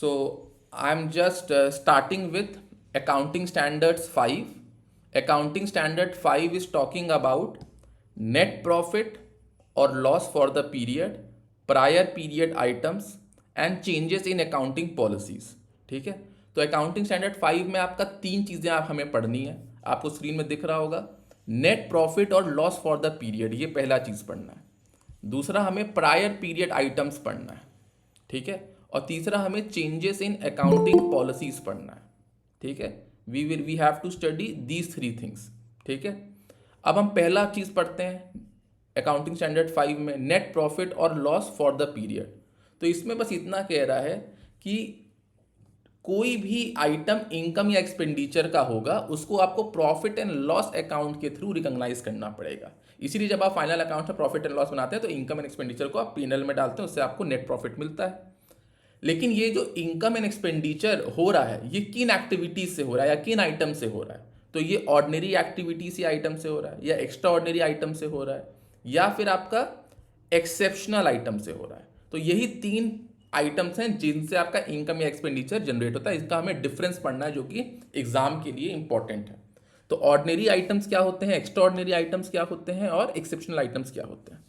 So I'm just starting with Accounting Standards 5. Accounting Standard 5 is talking about net profit or loss for the period, prior period items and changes in accounting policies. ठीक है, तो accounting standard 5 में आपका तीन चीज़ें आप हमें पढ़नी है। आपको स्क्रीन में दिख रहा होगा, नेट प्रॉफिट और लॉस फॉर द पीरियड, ये पहला चीज़ पढ़ना है। दूसरा हमें प्रायर पीरियड आइटम्स पढ़ना है, ठीक है। और तीसरा हमें चेंजेस इन अकाउंटिंग पॉलिसीज पढ़ना है, ठीक है। We have to study these three things, ठीक है। अब हम पहला चीज़ पढ़ते हैं अकाउंटिंग स्टैंडर्ड 5 में, नेट प्रॉफिट और लॉस फॉर द पीरियड। तो इसमें बस इतना कह रहा है कि कोई भी आइटम इनकम या एक्सपेंडिचर का होगा उसको आपको प्रॉफिट एंड लॉस अकाउंट के थ्रू रिकॉग्नाइज करना पड़ेगा। इसीलिए जब आप फाइनल अकाउंट में प्रॉफिट एंड लॉस बनाते हैं तो इनकम एंड एक्सपेंडिचर को आप पीएनएल में डालते हैं, उससे आपको नेट प्रॉफिट मिलता है। लेकिन ये जो इनकम एंड एक्सपेंडिचर हो रहा है ये किन एक्टिविटीज से हो रहा है या किन आइटम से हो रहा है? तो ये ऑर्डिनरी एक्टिविटीज या आइटम से हो रहा है, या एक्स्ट्रा ऑर्डिनरी आइटम से हो रहा है, या फिर आपका एक्सेप्शनल आइटम से हो रहा है। तो यही तीन आइटम्स हैं जिनसे आपका इनकम या एक्सपेंडिचर जनरेट होता है। इसका हमें डिफरेंस पढ़ना है जो कि एग्जाम के लिए इंपॉर्टेंट है। तो ऑर्डिनरी आइटम्स क्या होते हैं, एक्स्ट्रा ऑर्डिनरी आइटम्स क्या होते हैं और एक्सेप्शनल आइटम्स क्या होते हैं?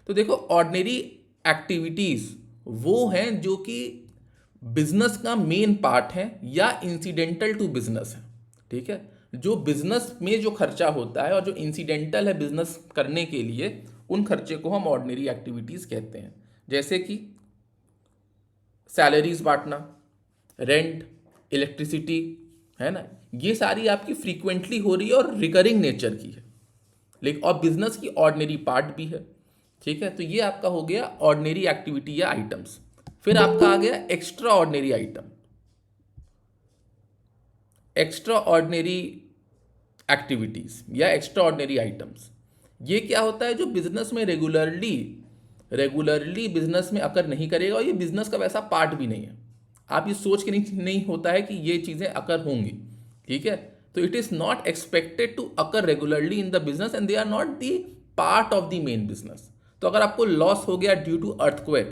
तो देखो, ऑर्डिनरी एक्टिविटीज वो हैं जो कि बिजनेस का मेन पार्ट है या इंसिडेंटल टू बिजनेस है, ठीक है। जो बिजनेस में जो खर्चा होता है और जो इंसिडेंटल है बिजनेस करने के लिए, उन खर्चे को हम ऑर्डिनरी एक्टिविटीज कहते हैं। जैसे कि सैलरीज बांटना, रेंट, इलेक्ट्रिसिटी, है ना, ये सारी आपकी फ्रीक्वेंटली हो रही है और रिकरिंग नेचर की है, लेकिन और बिजनेस की ऑर्डिनरी पार्ट भी है, ठीक है। तो ये आपका हो गया ऑर्डिनरी एक्टिविटी या आइटम्स। फिर आपका आ गया extra ordinary item, extra ordinary activities या एक्स्ट्रा ऑर्डिनरी आइटम्स। ये क्या होता है? जो बिजनेस में रेगुलरली बिजनेस में अकर नहीं करेगा और ये बिजनेस का वैसा पार्ट भी नहीं है। आप ये सोच के नहीं होता है कि ये चीज़ें अकर होंगी, ठीक है। तो it is not expected to occur regularly in the business and they are not the part of the main business. तो अगर आपको लॉस हो गया ड्यू टू अर्थक्वेक,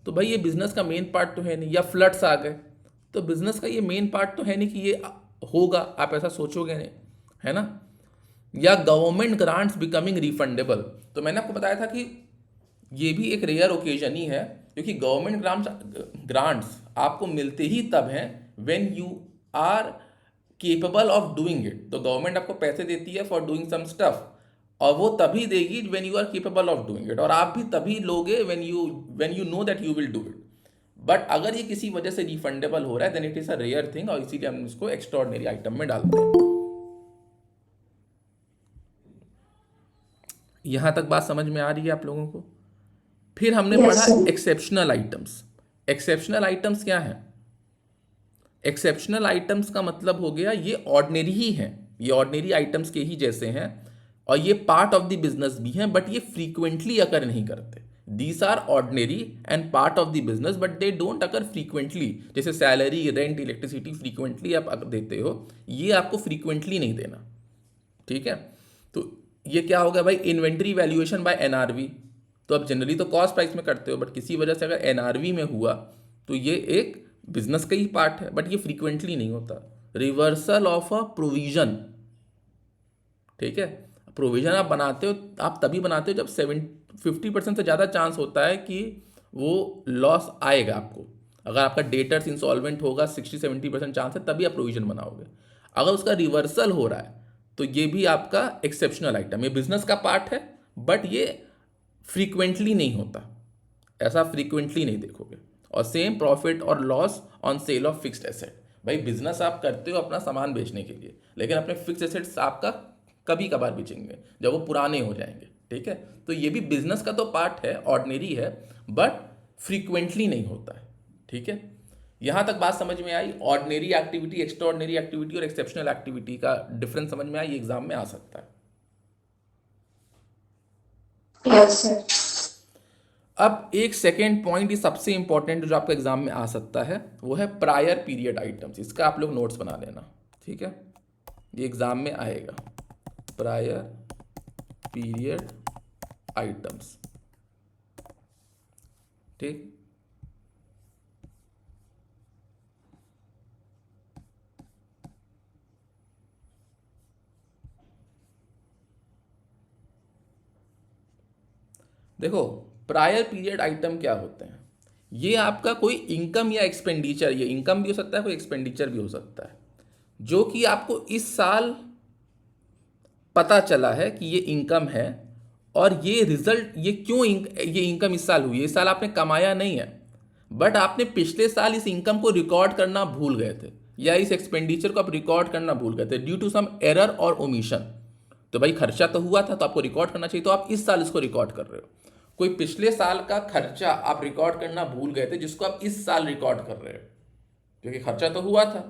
तो भाई ये बिजनेस का मेन पार्ट तो है नहीं, या फ्लड्स आ गए तो बिजनेस का ये मेन पार्ट तो है नहीं कि ये होगा, आप ऐसा सोचोगे नहीं, है ना। या गवर्नमेंट ग्रांट्स बिकमिंग रिफंडेबल, तो मैंने आपको बताया था कि ये भी एक रेयर ओकेजन ही है, क्योंकि गवर्नमेंट ग्रांट्स आपको मिलते ही तब हैं when you are capable of doing it. तो गवर्नमेंट आपको पैसे देती है फॉर डूइंग सम स्टफ, और वो तभी देगी when you are capable of doing it, और आप भी तभी लोगे when you know that you will do it. But अगर ये किसी वजह से रिफंडेबल हो रहा है then it is a rare thing, और इसीलिए हम इसको एक्स्ट्राऑर्डिनरी आइटम में डालते हैं। यहां तक बात समझ में आ रही है आप लोगों को? फिर हमने पढ़ा एक्सेप्शनल आइटम्स। एक्सेप्शनल आइटम्स क्या है? एक्सेप्शनल आइटम्स का मतलब हो गया ये ऑर्डिनरी ही हैं, ये ऑर्डिनरी आइटम्स के ही जैसे हैं, और ये पार्ट ऑफ द बिजनेस भी हैं, बट ये फ्रीक्वेंटली अकर नहीं करते। These are ordinary and part of the business but they don't occur frequently. जैसे सैलरी, रेंट, इलेक्ट्रिसिटी फ्रीक्वेंटली आप देते हो, ये आपको फ्रीक्वेंटली नहीं देना, ठीक है। तो ये क्या हो गया भाई? Inventory valuation by NRV. तो अब जनरली तो कॉस्ट प्राइस में करते हो, बट किसी वजह से अगर एनआरवी में हुआ तो ये एक बिजनेस का ही पार्ट है, बट ये फ्रीक्वेंटली नहीं होता। रिवर्सल ऑफ अ प्रोविजन, ठीक है। प्रोविजन आप बनाते हो, आप तभी बनाते हो जब 50% से ज़्यादा चांस होता है कि वो लॉस आएगा आपको। अगर आपका डेटर्स इंसॉल्वेंट होगा, 60-70% चांस है, तभी आप प्रोविजन बनाओगे। अगर उसका रिवर्सल हो रहा है तो ये भी आपका एक्सेप्शनल आइटम, ये बिजनेस का पार्ट है, बट ये फ्रीक्वेंटली नहीं होता, ऐसा फ्रीक्वेंटली नहीं देखोगे। और सेम प्रॉफिट और loss on sale of fixed asset. भाई बिजनेस आप करते हो अपना सामान बेचने के लिए, लेकिन अपने फिक्स एसेट्स आपका कभी कभार बेचेंगे जब वो पुराने हो जाएंगे, ठीक है। तो ये भी बिजनेस का तो पार्ट है, ऑर्डिनरी है, बट फ्रीक्वेंटली नहीं होता है, ठीक है। यहां तक बात समझ में आई? Ordinary activity, extraordinary activity और एक्सेप्शनल एक्टिविटी का डिफरेंस समझ में आई? एग्जाम में आ सकता है। Yes sir. अब एक सेकेंड पॉइंट, ये सबसे इंपॉर्टेंट जो आपका एग्जाम में आ सकता है, वो है प्रायर पीरियड आइटम्स। इसका आप लोग नोट्स बना लेना, ठीक है। ये एग्जाम में आएगा, प्रायर पीरियड आइटम्स, ठीक। देखो, प्रायर पीरियड आइटम क्या होते हैं? ये आपका कोई इनकम या एक्सपेंडिचर, ये इनकम भी हो सकता है, कोई एक्सपेंडिचर भी हो सकता है, जो कि आपको इस साल पता चला है कि ये इनकम है, और ये रिजल्ट, ये क्यों ये इनकम इस साल हुई है? इस साल आपने कमाया नहीं है, बट आपने पिछले साल इस इनकम को रिकॉर्ड करना भूल गए थे, या इस एक्सपेंडिचर को आप रिकॉर्ड करना भूल गए थे ड्यू टू सम एरर और ओमिशन। तो भाई खर्चा तो हुआ था, तो आपको रिकॉर्ड करना चाहिए, तो आप इस साल इसको रिकॉर्ड कर रहे हो। कोई पिछले साल का खर्चा आप रिकॉर्ड करना भूल गए थे, जिसको आप इस साल रिकॉर्ड कर रहे हो, क्योंकि खर्चा तो हुआ था।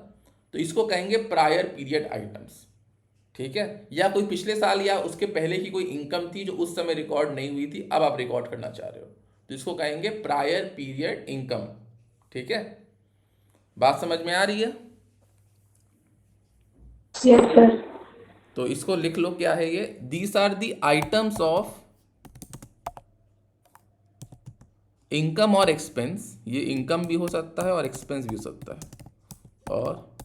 तो इसको कहेंगे प्रायर पीरियड आइटम्स। ठीक है? या कोई पिछले साल या उसके पहले की कोई इनकम थी जो उस समय रिकॉर्ड नहीं हुई थी, अब आप रिकॉर्ड करना चाह रहे हो, तो इसको कहेंगे प्रायर पीरियड इनकम। ठीक है? बात समझ में आ रही है? Yes, sir. तो इसको लिख लो, क्या है ये? These are the items of income और एक्सपेंस। ये इनकम भी हो सकता है और एक्सपेंस भी हो सकता है, और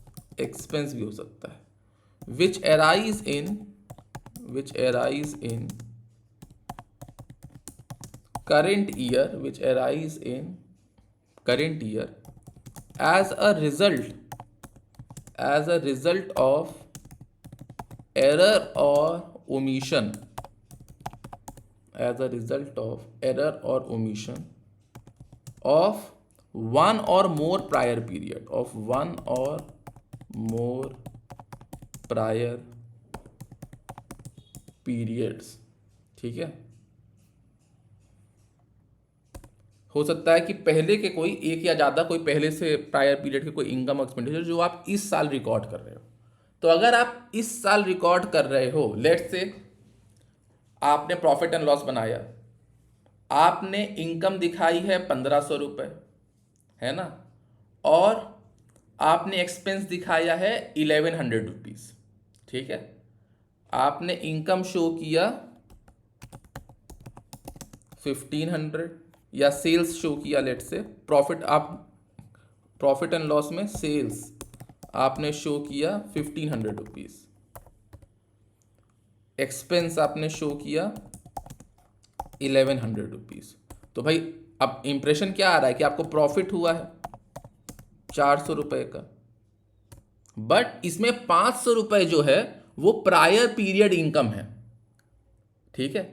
एक्सपेंस भी हो सकता है, which arise in current year, which arise in current year as a result of error or omission, as a result of error or omission of one or more prior period, of one or more prior periods। ठीक है? हो सकता है कि पहले के कोई एक या ज़्यादा कोई पहले से प्रायर पीरियड के कोई इनकम एक्सपेंडिचर जो आप इस साल रिकॉर्ड कर रहे हो। तो अगर आप इस साल रिकॉर्ड कर रहे हो, लेट्स से आपने प्रॉफिट एंड लॉस बनाया, आपने इनकम दिखाई है 1500 रुपये, है ना, और आपने एक्सपेंस दिखाया है 1100 रुपीज़। ठीक है? आपने इनकम शो किया 1500, या सेल्स शो किया, लेट से प्रॉफिट, आप प्रॉफिट एंड लॉस में सेल्स आपने शो किया 1500 रुपीज़, एक्सपेंस आपने शो किया 1100 रुपीज़। तो भाई अब इंप्रेशन क्या आ रहा है कि आपको प्रॉफिट हुआ है 400 रुपये का, बट इसमें 500 रुपये जो है वो प्रायर पीरियड इनकम है। ठीक है?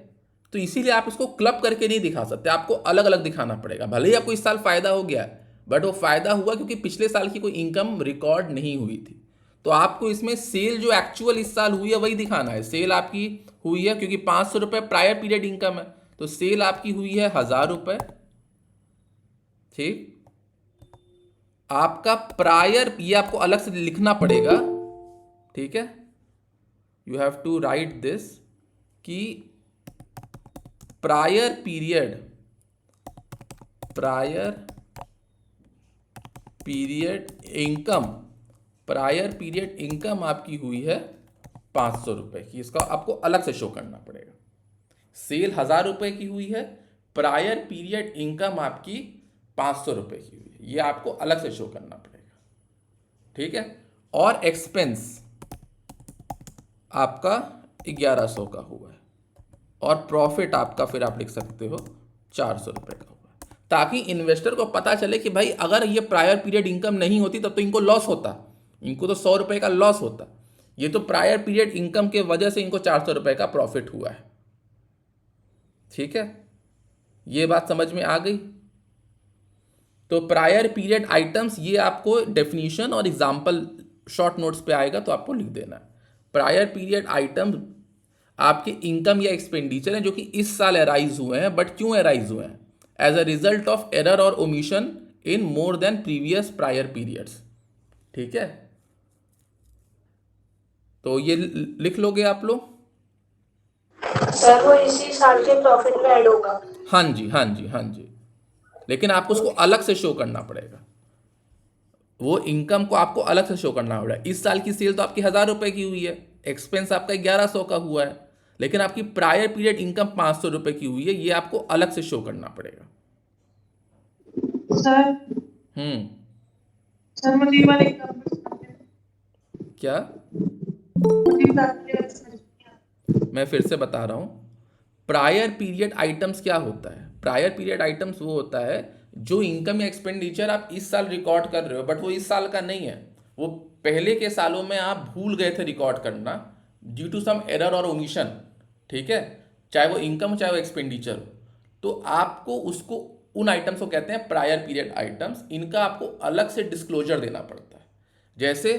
तो इसीलिए आप इसको क्लब करके नहीं दिखा सकते, आपको अलग अलग दिखाना पड़ेगा। भले ही आपको इस साल फायदा हो गया, बट वो फायदा हुआ क्योंकि पिछले साल की कोई इनकम रिकॉर्ड नहीं हुई थी। तो आपको इसमें सेल जो एक्चुअल इस साल हुई है वही दिखाना है। सेल आपकी हुई है क्योंकि 500 रुपये प्रायर पीरियड इनकम है, तो सेल आपकी हुई है 1000 रुपये। ठीक? आपका प्रायर, ये आपको अलग से लिखना पड़ेगा। ठीक है? You have to write this कि prior period income, prior period income आपकी हुई है 500 रुपये की। इसका आपको अलग से शो करना पड़ेगा। सेल 1000 रुपये की हुई है, प्रायर पीरियड इनकम आपकी 500 रुपये की हुई है, ये आपको अलग से शो करना पड़ेगा। ठीक है? और एक्सपेंस आपका 1100 का हुआ है, और प्रॉफिट आपका फिर आप लिख सकते हो 400 रुपये का हुआ है, ताकि इन्वेस्टर को पता चले कि भाई अगर ये प्रायर पीरियड इनकम नहीं होती तब तो इनको लॉस होता, इनको तो 100 रुपये का लॉस होता। ये तो प्रायर पीरियड इनकम के वजह से इनको 400 रुपये का प्रॉफिट हुआ है। ठीक है? ये बात समझ में आ गई? तो प्रायर पीरियड आइटम्स, ये आपको डेफिनेशन और एग्जाम्पल शॉर्ट नोट्स पे आएगा, तो आपको लिख देना है। प्रायर पीरियड आइटम आपके इनकम या एक्सपेंडिचर हैं जो कि इस साल अराइज हुए हैं, बट क्यों अराइज हुए हैं? As a result of error और omission in more than previous prior periods. ठीक है? तो ये लिख लोगे आप लोग? सर वो इसी साल के प्रॉफिट में ऐड होगा। हाँ जी, हाँ जी, हाँ जी, लेकिन आपको उसको अलग से शो करना पड़ेगा। वो इनकम को आपको अलग से शो करना पड़ेगा। इस साल की सेल तो आपकी 1000 रुपये की हुई है, एक्सपेंस आपका 1100 का हुआ है, लेकिन आपकी प्रायर पीरियड इनकम 500 रुपये की हुई है, ये आपको अलग से शो करना पड़ेगा। सर हम्म। सर मुझे ये वाला एग्जांपल क्या? मैं फिर से बता रहा हूँ, प्रायर पीरियड आइटम्स क्या होता है? प्रायर पीरियड आइटम्स वो होता है जो इनकम या एक्सपेंडिचर आप इस साल रिकॉर्ड कर रहे हो बट वो इस साल का नहीं है, वो पहले के सालों में आप भूल गए थे रिकॉर्ड करना ड्यू टू सम एरर और ओमिशन, ठीक है, चाहे वो इनकम हो चाहे वो एक्सपेंडिचर हो। तो आपको उसको, उन आइटम्स को कहते हैं प्रायर पीरियड आइटम्स। इनका आपको अलग से डिस्क्लोजर देना पड़ता है। जैसे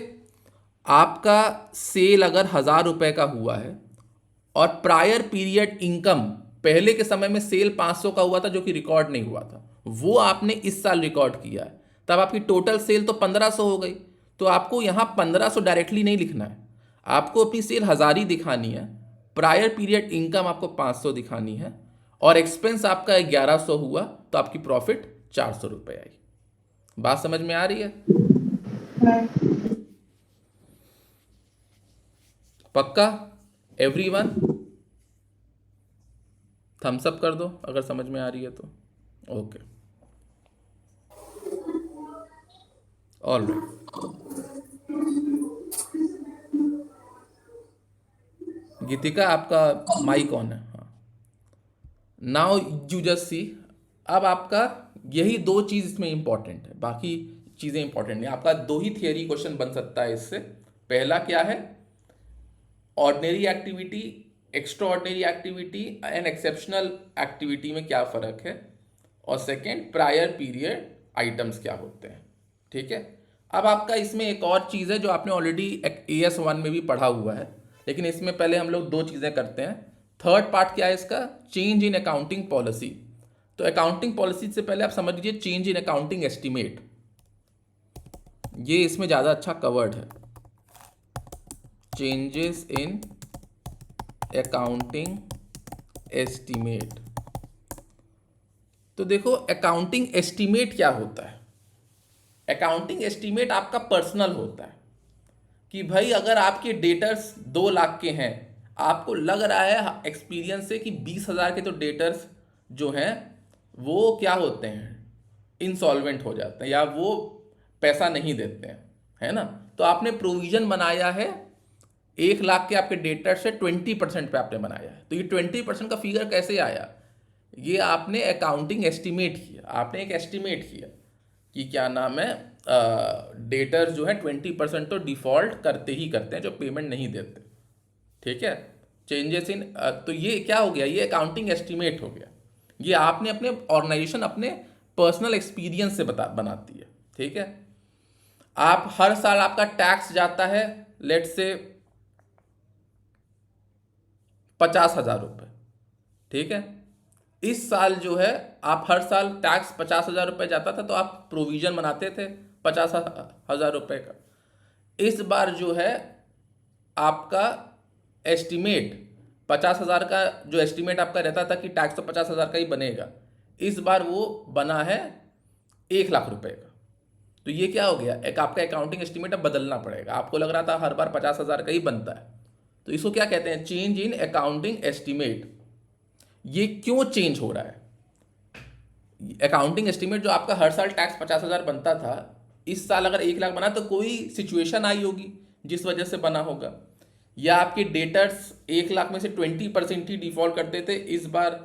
आपका सेल अगर 1,000 रुपये का हुआ है और प्रायर पीरियड इनकम, पहले के समय में सेल 500 का हुआ था जो कि रिकॉर्ड नहीं हुआ था, वो आपने इस साल रिकॉर्ड किया है, तब आपकी टोटल सेल तो 1,500 हो गई। तो आपको यहाँ 1,500 डायरेक्टली नहीं लिखना है, आपको अपनी सेल 1,000 ही दिखानी है, प्रायर पीरियड इनकम आपको 500 दिखानी है, और एक्सपेंस आपका 1,100 हुआ तो आपकी प्रॉफिट 400 रुपये आई। बात समझ में आ रही है? पक्का? एवरीवन थम्स अप कर दो अगर समझ में आ रही है तो। Okay, all right. गीतिका आपका माइक ऑन है। हाँ, नाउ यू जस्ट सी। अब आपका यही दो चीज इसमें इंपॉर्टेंट है, बाकी चीजें इंपॉर्टेंट नहीं। आपका दो ही थियरी क्वेश्चन बन सकता है इससे। पहला क्या है, ordinary activity, extraordinary activity and exceptional activity में क्या फ़र्क है, और सेकेंड प्रायर पीरियड आइटम्स क्या होते हैं, ठीक है। अब आपका इसमें एक और चीज़ है जो आपने ऑलरेडी AS1 में भी पढ़ा हुआ है, लेकिन इसमें पहले हम लोग दो चीज़ें करते हैं। थर्ड पार्ट क्या है इसका, चेंज इन अकाउंटिंग पॉलिसी। तो अकाउंटिंग पॉलिसी से पहले आप समझ लीजिए चेंज इन अकाउंटिंग एस्टिमेट, ये इसमें ज़्यादा अच्छा कवर्ड है। Changes in accounting estimate. तो देखो अकाउंटिंग एस्टिमेट क्या होता है। अकाउंटिंग एस्टिमेट आपका पर्सनल होता है कि भाई अगर आपके डेटर्स 2 लाख के हैं, आपको लग रहा है एक्सपीरियंस से कि 20,000 के तो डेटर्स जो हैं वो क्या होते हैं, इंसॉल्वेंट हो जाते हैं या वो पैसा नहीं देते हैं, है ना। तो आपने प्रोविजन बनाया है 1 लाख के आपके डेटर से 20% पे आपने बनाया है। तो ये 20% का फिगर कैसे आया, ये आपने अकाउंटिंग एस्टिमेट किया, आपने एक एस्टिमेट किया कि क्या नाम है, डेटर जो है 20% तो डिफॉल्ट करते ही करते हैं, जो पेमेंट नहीं देते, ठीक है। चेंजेस इन, तो ये क्या हो गया, ये अकाउंटिंग एस्टिमेट हो गया। ये आपने अपने ऑर्गेनाइजेशन अपने पर्सनल एक्सपीरियंस से बनाती है, ठीक है। आप हर साल आपका टैक्स जाता है लेट से 50,000 रुपये, ठीक है। इस साल जो है आप हर साल टैक्स 50,000 रुपये जाता था तो आप प्रोविजन बनाते थे 50,000 रुपये का। इस बार जो है आपका एस्टिमेट 50,000 का, जो एस्टिमेट आपका रहता था कि टैक्स तो 50,000 का ही बनेगा, इस बार वो बना है 1,00,000 रुपये का। तो ये क्या हो गया, एक आपका अकाउंटिंग एस्टिमेट अब बदलना पड़ेगा। आपको लग रहा था हर बार 50,000 का ही बनता है, तो इसको क्या कहते हैं, चेंज इन अकाउंटिंग एस्टिमेट। ये क्यों चेंज हो रहा है, अकाउंटिंग एस्टिमेट जो आपका हर साल टैक्स 50,000 बनता था, इस साल अगर 1,00,000 बना तो कोई सिचुएशन आई होगी जिस वजह से बना होगा, या आपके डेटर्स 1,00,000 में से 20% ही डिफॉल्ट करते थे, इस बार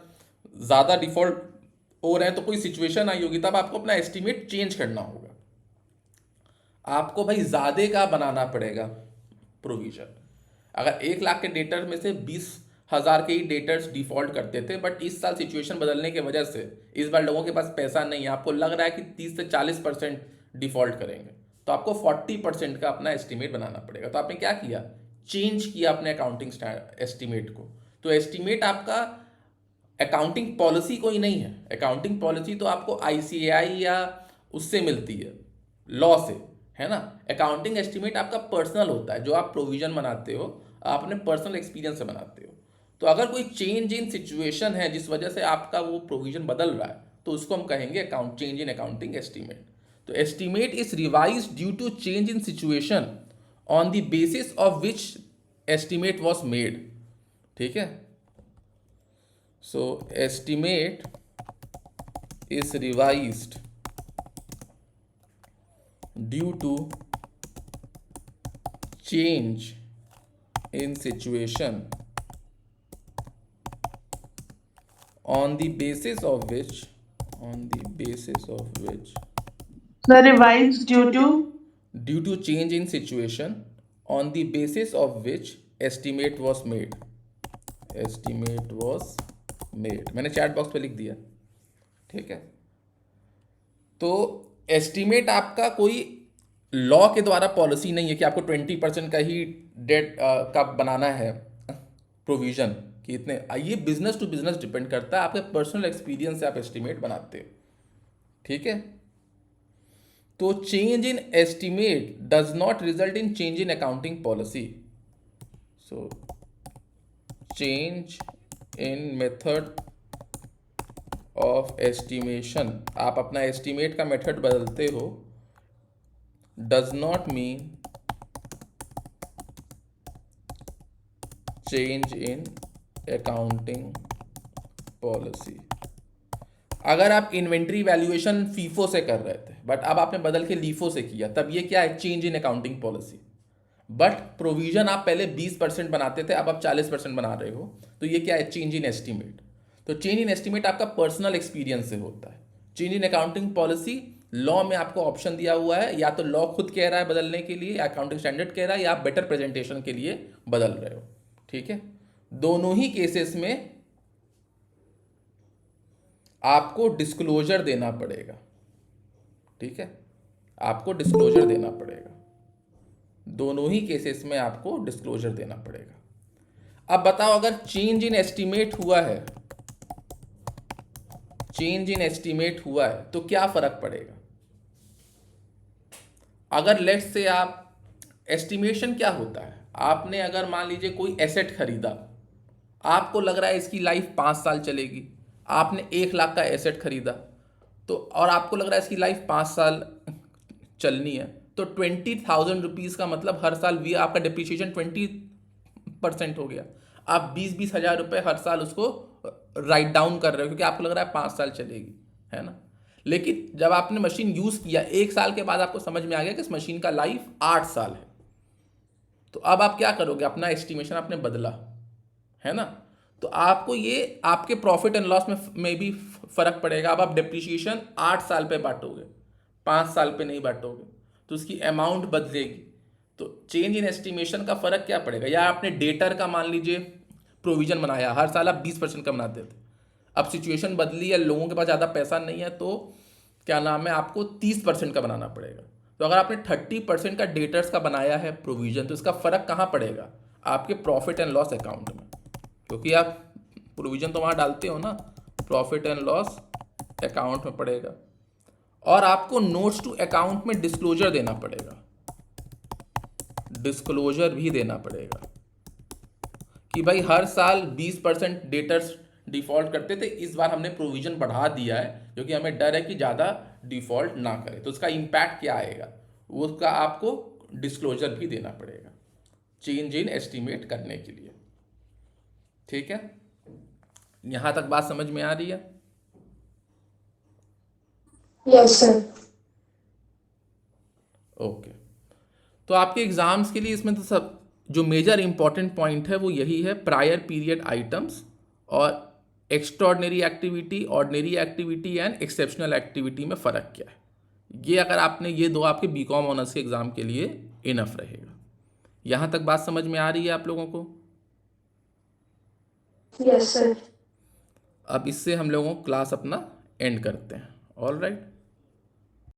ज़्यादा डिफॉल्ट हो रहे हैं तो कोई सिचुएशन आई होगी, तब आपको अपना एस्टिमेट चेंज करना होगा। आपको भाई ज़्यादा का बनाना पड़ेगा प्रोविजन। अगर 1,00,000 के डेटर में से 20,000 के ही डेटर्स डिफॉल्ट करते थे, बट इस साल सिचुएशन बदलने की वजह से इस बार लोगों के पास पैसा नहीं है, आपको लग रहा है कि 30 से 40% डिफॉल्ट करेंगे, तो आपको 40% का अपना एस्टिमेट बनाना पड़ेगा। तो आपने क्या किया, चेंज किया अपने अकाउंटिंग एस्टिमेट को। तो एस्टिमेट आपका अकाउंटिंग पॉलिसी कोई नहीं है, अकाउंटिंग पॉलिसी तो आपको ICAI या उससे मिलती है, लॉ से, है ना। अकाउंटिंग एस्टिमेट आपका पर्सनल होता है, जो आप प्रोविजन बनाते हो आप अपने पर्सनल एक्सपीरियंस से बनाते हो। तो अगर कोई चेंज इन सिचुएशन है जिस वजह से आपका वो प्रोविजन बदल रहा है, तो उसको हम कहेंगे account change in accounting estimate. तो estimate is revise due to change in situation on the basis of which estimate was made, ठीक है। So estimate is revised due to change in situation on the basis of which Sir, revised due to change in situation on the basis of which estimate was made. मैंने chat box पे लिख दिया, ठीक है। तो estimate आपका कोई law के द्वारा पॉलिसी नहीं है कि आपको 20% का ही डेट का बनाना है प्रोविजन कि इतने। ये बिजनेस टू बिजनेस डिपेंड करता है, आपके पर्सनल एक्सपीरियंस से आप एस्टिमेट बनाते हो, ठीक है। तो change in estimate does not result in change in accounting policy. So change in method of estimation, आप अपना एस्टिमेट का मेथड बदलते हो, does not mean change in accounting policy. अगर आप इन्वेंट्री वैल्यूएशन फीफो से कर रहे थे बट अब आपने बदल के लीफो से किया, तब ये क्या है, change in accounting policy. But provision आप पहले 20% बनाते थे, अब आप 40% बना रहे हो, तो ये क्या है, चेंज इन एस्टिमेट। तो चेंज इन एस्टिमेट आपका पर्सनल एक्सपीरियंस से होता है। Change in accounting policy law में आपको ऑप्शन दिया हुआ है, या तो लॉ खुद कह रहा है बदलने के लिए, या अकाउंटिंग स्टैंडर्ड कह रहा है, या आप बेटर प्रेजेंटेशन के लिए बदल रहे हो, ठीक है। दोनों ही केसेस में आपको डिस्क्लोजर देना पड़ेगा, ठीक है, आपको डिस्क्लोजर देना पड़ेगा। दोनों ही केसेस में आपको डिस्क्लोजर देना पड़ेगा। अब बताओ, अगर चेंज इन एस्टिमेट हुआ है, तो क्या फर्क पड़ेगा? अगर लेट्स से आप, एस्टिमेशन क्या होता है, आपने अगर मान लीजिए कोई एसेट खरीदा, आपको लग रहा है इसकी लाइफ 5 साल चलेगी, आपने 1 लाख का एसेट खरीदा, तो और आपको लग रहा है इसकी लाइफ 5 साल चलनी है, तो 20,000 रुपीज़ का मतलब हर साल भी आपका डिप्रिसिएशन 20% हो गया। आप 20-20 हज़ार रुपये हर साल उसको राइट डाउन कर रहे हो, क्योंकि आपको लग रहा है 5 साल चलेगी, है ना। लेकिन जब आपने मशीन यूज़ किया, 1 साल के बाद आपको समझ में आ गया कि इस मशीन का लाइफ 8 साल है, तो अब आप क्या करोगे, अपना एस्टिमेशन आपने बदला, है ना। तो आपको ये आपके प्रॉफिट एंड लॉस में भी फर्क पड़ेगा। अब आप डिप्रिसिएशन 8 साल पे बांटोगे, 5 साल पे नहीं बांटोगे, तो उसकी अमाउंट बदलेगी। तो चेंज इन एस्टिमेशन का फर्क क्या पड़ेगा? या आपने डेटर का मान लीजिए प्रोविजन बनाया, हर साल आप 20% का बनाते थे, अब सिचुएशन बदली है, लोगों के पास ज़्यादा पैसा नहीं है, तो क्या नाम है, आपको 30% का बनाना पड़ेगा। तो अगर आपने 30% का डेटर्स का बनाया है प्रोविजन, तो इसका फ़र्क कहाँ पड़ेगा? आपके प्रॉफिट एंड लॉस अकाउंट में, क्योंकि आप प्रोविजन तो वहाँ डालते हो ना, प्रॉफिट एंड लॉस अकाउंट में पड़ेगा। और आपको नोट्स टू अकाउंट में डिस्क्लोजर देना पड़ेगा, डिस्क्लोजर भी देना पड़ेगा कि भाई हर साल 20% डेटर्स डिफॉल्ट करते थे, इस बार हमने प्रोविजन बढ़ा दिया है क्योंकि हमें डर है कि ज़्यादा डिफॉल्ट ना करे, तो उसका इम्पैक्ट क्या आएगा, उसका आपको डिस्क्लोजर भी देना पड़ेगा चेंज इन एस्टिमेट करने के लिए, ठीक है। यहां तक बात समझ में आ रही है? Yes sir. ओके। तो आपके एग्जाम्स के लिए इसमें तो सब जो मेजर इंपॉर्टेंट पॉइंट है वो यही है, प्रायर पीरियड आइटम्स और extraordinary activity, ordinary activity and exceptional activity में फ़र्क क्या है। ये अगर आपने ये दो आपके बीकॉम ऑनर्स के एग्ज़ाम के लिए इनफ रहेगा। यहाँ तक बात समझ में आ रही है आप लोगों को? Yes sir. अब इससे हम लोगों क्लास अपना एंड करते हैं। All right.